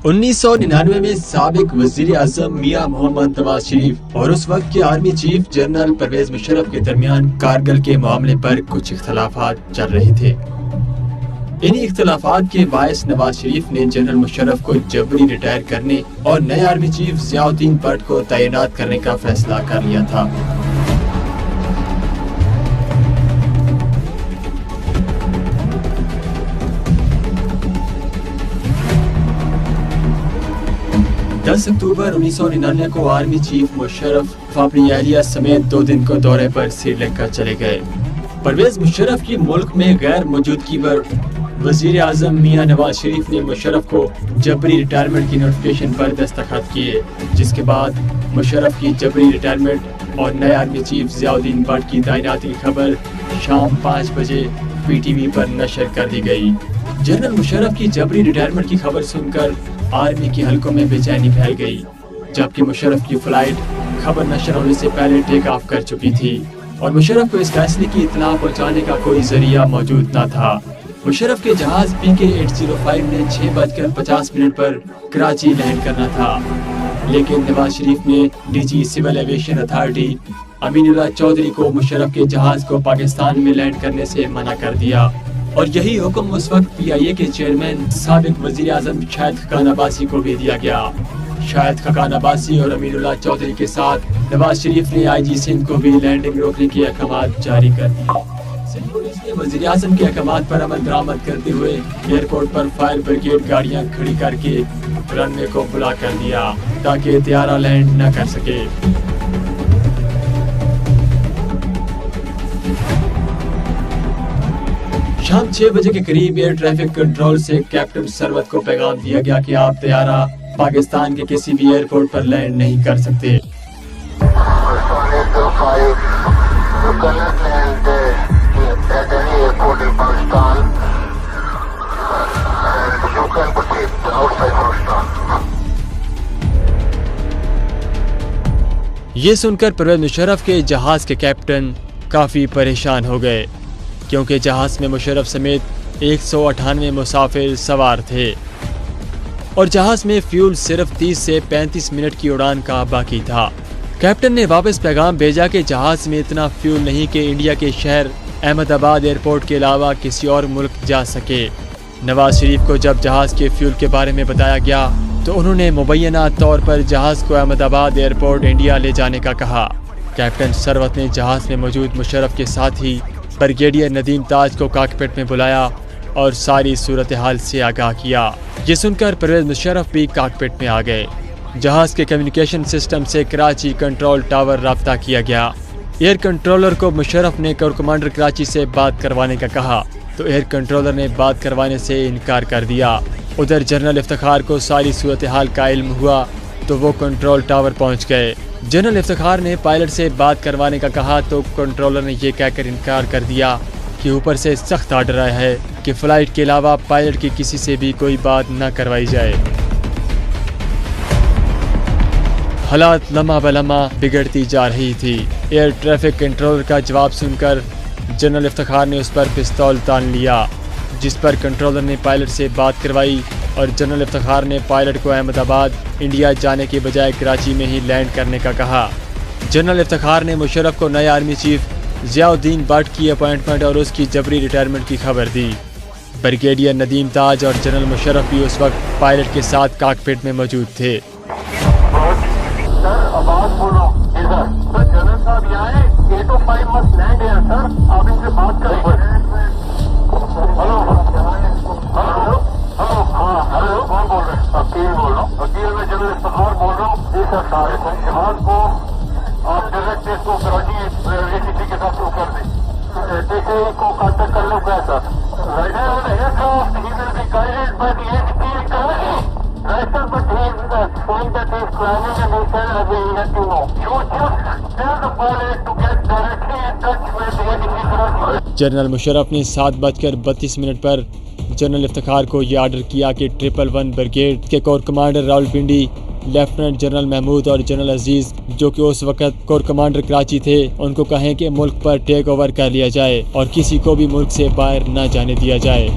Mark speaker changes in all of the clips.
Speaker 1: उन्नीस 1999 में साबिक वजीर आजम मियां मोहम्मद नवाज शरीफ और उस वक्त के army chief general Parvez Musharraf के दरमियान कारगिल के मामले पर कुछ इख्तलाफात चल रहे थे। इन्हीं इख्तलाफात के बायस नवाज शरीफ ने जनरल मुशर्रफ को जबरी रिटायर करने और नए आर्मी चीफ जियाउद्दीन भट्ट को तैनात करने का फैसला कर लिया था। अक्टूबर 1999 को आर्मी चीफ मुशर्रफ अपनी एहलिया समेत 2 दिन को दौरे पर श्रीलंका चले गए। परवेज मुशर्रफ की मुल्क में गैर मौजूदगी पर वजीर आजम मियां नवाज शरीफ ने मुशर्रफ को जबरी रिटायरमेंट की नोटिफिकेशन पर दस्तखत किए, जिसके बाद मुशर्रफ की जबरी रिटायरमेंट और नए आर्मी चीफ जियाउद्दीन भट्ट की तैनाती की खबर शाम 5 बजे पीटीवी पर नशर कर दी गई। जनरल मुशर्रफ की जबरी रिटायरमेंट की खबर सुनकर आर्मी के हलकों में बेचैनी फैल गई, जबकि मुशर्रफ की फ्लाइट खबर नशर होने से पहले टेक ऑफ कर चुकी थी और मुशर्रफ को इस फैसले की इत्तला पहुंचाने का कोई जरिया मौजूद न था। मुशर्रफ के जहाज PK-805 ने 6:50 पर कराची लैंड करना था, लेकिन नवाज शरीफ ने DG civil aviation authority Aminullah Chaudhry को मुशर्रफ के जहाज को पाकिस्तान में लैंड करने से मना कर दिया और यही हुक्म उस वक्त PIA के चेयरमैन साबिक वजीर आजम शाहिद खकान अब्बासी को भी दिया गया। शाहिद खकान अब्बासी और अमीनुल्लाह चौधरी के साथ नवाज शरीफ ने IG सिंध को भी लैंडिंग रोकने के अहकाम जारी कर दिए। सिंध पुलिस ने वजीर आजम के अहकाम पर अमल दरामद करते हुए एयरपोर्ट पर फायर ब्रिगेड गाड़ियां खड़ी करके रनवे को खुला कर दिया ताकि तैयारा लैंड न कर सके। शाम 6 बजे के करीब एयर ट्रैफिक कंट्रोल से कैप्टन सरवत को पैगाम दिया गया कि आप तैयारा पाकिस्तान के किसी भी एयरपोर्ट पर लैंड नहीं कर सकते। ये सुनकर परवेज मुशर्रफ के जहाज के कैप्टन काफी परेशान हो गए, क्योंकि जहाज में मुशर्रफ समेत 198 मुसाफिर सवार थे और जहाज में फ्यूल सिर्फ 30 से 35 मिनट की उड़ान का बाकी था। कैप्टन ने वापस पैगाम भेजा कि जहाज में इतना फ्यूल नहीं कि इंडिया के शहर अहमदाबाद एयरपोर्ट के अलावा किसी और मुल्क जा सके। नवाज शरीफ को जब जहाज के फ्यूल के बारे में बताया गया तो उन्होंने मुबैना तौर पर जहाज को अहमदाबाद एयरपोर्ट इंडिया ले जाने का कहा। कैप्टन सरवत ने जहाज में मौजूद मुशर्रफ के साथ ही ब्रिगेडियर नदीम ताज को कॉकपिट में बुलाया और सारी सूरत हाल से आगाह किया। ये सुनकर परवेज मुशर्रफ भी कॉकपिट में आ गए। जहाज के कम्युनिकेशन सिस्टम से कराची कंट्रोल टावर राब्ता किया गया। एयर कंट्रोलर को मुशर्रफ ने कोर कमांडर कराची से बात करवाने का कहा तो एयर कंट्रोलर ने बात करवाने से इनकार कर दिया। उधर जनरल इफ्तिखार को सारी सूरत हाल का इल्म हुआ तो वो कंट्रोल टावर पहुंच गए। जनरल इफ्तिखार ने पायलट से बात करवाने का कहा तो कंट्रोलर ने ये कहकर इनकार कर दिया कि ऊपर से सख्त आर्डर आया है कि फ्लाइट के अलावा पायलट की किसी से भी कोई बात न करवाई जाए। हालात लम्हा बलम्हा बिगड़ती जा रही थी। एयर ट्रैफिक कंट्रोलर का जवाब सुनकर जनरल इफ्तिखार ने उस पर पिस्तौल तान लिया, जिस पर कंट्रोलर ने पायलट से बात करवाई और जनरल इफ्तिखार ने पायलट को अहमदाबाद इंडिया जाने के बजाय कराची में ही लैंड करने का कहा। जनरल इफ्तिखार ने मुशर्रफ को नए आर्मी चीफ जियाउद्दीन भट्ट की अपॉइंटमेंट और उसकी जबरी रिटायरमेंट की खबर दी। ब्रिगेडियर नदीम ताज और जनरल मुशर्रफ भी उस वक्त पायलट के साथ कॉकपिट में मौजूद थे। जनरल मुशर्रफ ने 7:32 पर जनरल इफ्तिखार को यह आर्डर किया कि 111 ब्रिगेड के corps commander Rawalpindi lieutenant general Mahmood और जनरल अजीज, जो कि उस वक्त कोर कमांडर कराची थे, उनको कहें कि मुल्क पर टेक ओवर कर लिया जाए और किसी को भी मुल्क से बाहर न जाने दिया जाए।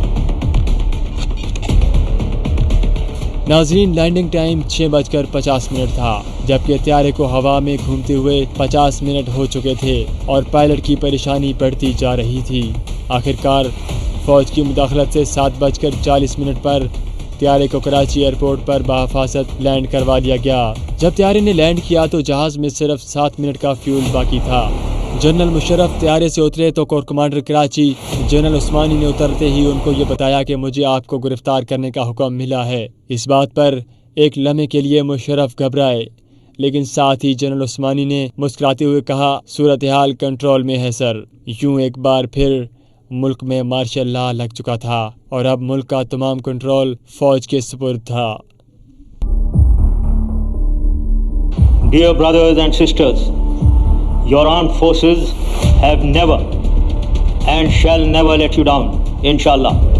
Speaker 1: नाजरीन, लैंडिंग टाइम 6:50 था, जबकि त्यारे को हवा में घूमते हुए 50 मिनट हो चुके थे और पायलट की परेशानी बढ़ती जा रही थी। आखिरकार फौज की मुदाखलत से 7:40 पर त्यारे को कराची एयरपोर्ट पर बहफाजत लैंड करवा लिया गया। जब त्यारे ने लैंड किया तो जहाज़ में सिर्फ 7 मिनट का फ्यूल बाकी था। जनरल मुशर्रफ त्यारे से उतरे तो कोर कमांडर कराची जनरल उस्मानी ने उतरते ही उनको ये बताया कि मुझे आपको गिरफ्तार करने का हुक्म मिला है। इस बात पर एक लम्हे के लिए मुशर्रफ घबराए, लेकिन साथ ही जनरल उस्मानी ने मुस्कुराते हुए कहा, सूरत हाल कंट्रोल में है सर। यूं एक बार फिर मुल्क में मार्शल लॉ लग चुका था और अब मुल्क का तमाम कंट्रोल फौज के सुपुर्द था।
Speaker 2: Dear brothers and sisters, your armed forces have never and shall never let you down, inshallah.